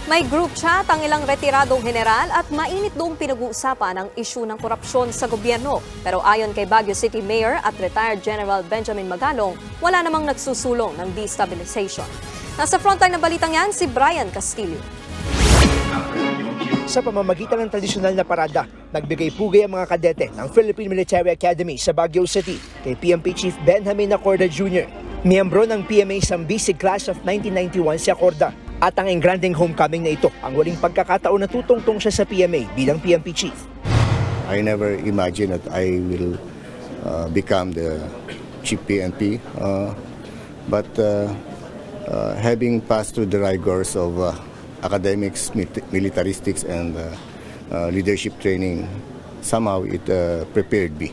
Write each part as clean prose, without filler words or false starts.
May group chat ang ilang retiradong general at mainit doong pinag-uusapan ang isyu ng korupsyon sa gobyerno. Pero ayon kay Baguio City Mayor at retired General Benjamin Magalong, wala namang nagsusulong ng destabilization. Nasa frontline ng balitang yan si Brian Castillo. Sa pamamagitan ng tradisyonal na parada, nagbigay pugay ang mga kadete ng Philippine Military Academy sa Baguio City kay PNP Chief Benjamin Acorda Jr. Miyembro ng PMA Sambisig Class of 1991 si Acorda. At ang engranding homecoming na ito ang waling pagkakataon na tutungtong siya sa PMA bilang PNP Chief. I never imagined that I will become the Chief PNP, but having passed through the rigors of academics, militaristics, and leadership training, somehow it prepared me.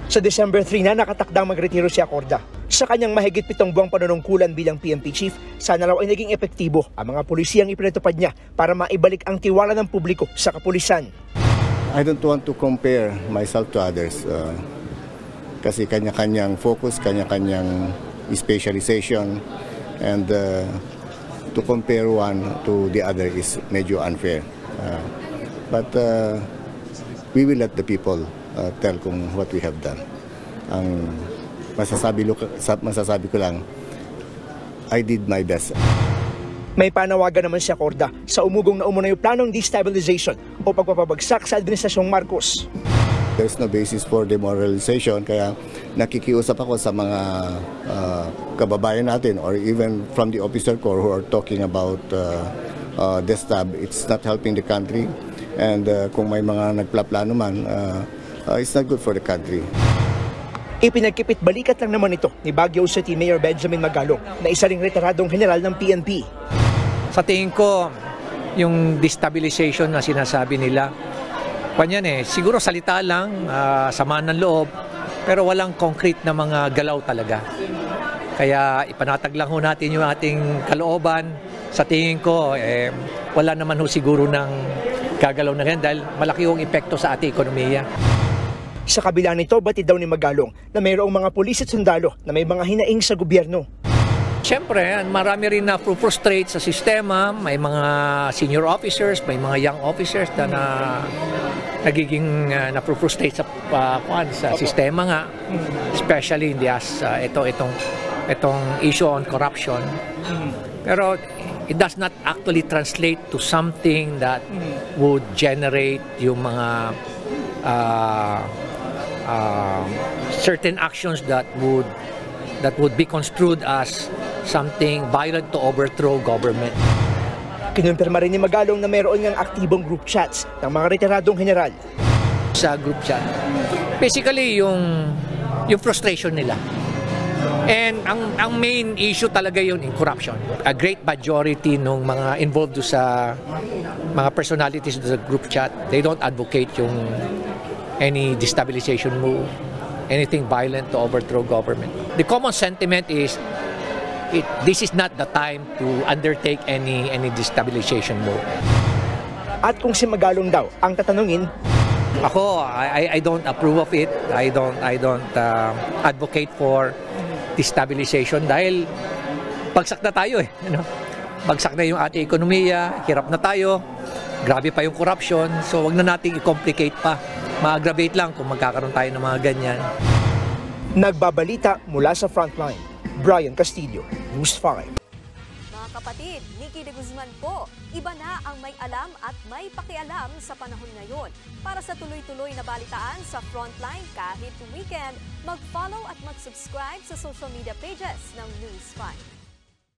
Sa December 3 na nakatakdang magretiro si Acorda. Sa kanyang mahigit 7 buwang panunungkulan bilang PNP Chief, sana raw ay naging epektibo ang mga pulisiyang ipinatupad niya para maibalik ang tiwala ng publiko sa kapulisan. I don't want to compare myself to others kasi kanya-kanyang focus, kanya-kanyang specialization, and to compare one to the other is medyo unfair. But we will let the people tell kung what we have done. Ang masasabi ko lang, I did my best. May panawagan naman si Acorda sa umugong na umunoy planong destabilization o pagpapabagsak sa Administrasyong Marcos. There's no basis for demoralization, kaya nakikiusap ako sa mga kababayan natin or even from the officer corps who are talking about destab. It's not helping the country, and kung may mga nagplaplano man, it's not good for the country. Ipinagkipit balikat lang naman ito ni Baguio City Mayor Benjamin Magalong na isa ring retiradong general ng PNP. Sa tingin ko, yung destabilization na sinasabi nila, siguro salita lang, samaan ng loob, pero walang concrete na mga galaw talaga. Kaya ipanatag lang ho natin yung ating kalooban. Sa tingin ko, wala naman ho siguro ng gagalaw na ganyan dahil malaki yung epekto sa ating ekonomiya. Sa kabila nito, batid daw ni Magalong na mayroong mga pulis at sundalo na may mga hinaing sa gobyerno. Siyempre, marami rin na frustrate sa sistema, may mga senior officers, may mga young officers na nagiging na-frustrate sa sistema nga, especially in itong issue on corruption. Pero it does not actually translate to something that would generate yung mga certain actions that would be construed as something violent to overthrow government. Kinumpirma rin ni Magalong na mayroon ngang aktibong group chats ng mga retiradong general. Sa group chat, basically yung frustration nila. And ang main issue talaga yun in corruption. A great majority ng mga involved sa mga personalities sa group chat, they don't advocate yung any destabilization move, anything violent to overthrow government. The common sentiment is this is not the time to undertake any destabilization move. At kung si Magalong daw ang tatanungin, ako, I don't approve of it. I don't advocate for destabilization dahil bagsak na tayo Bagsak na yung ating ekonomiya, hirap na tayo, grabe pa yung corruption, so wag na nating i-complicate pa. Ma-aggravate lang kung magkakaroon tayo ng mga ganyan. Nagbabalita mula sa frontline, Brian Castillo, News 5. Mga kapatid, Nikki de Guzman po, iba na ang may alam at may pakialam sa panahon ngayon. Para sa tuloy-tuloy na balitaan sa frontline kahit weekend, mag-follow at mag-subscribe sa social media pages ng News 5.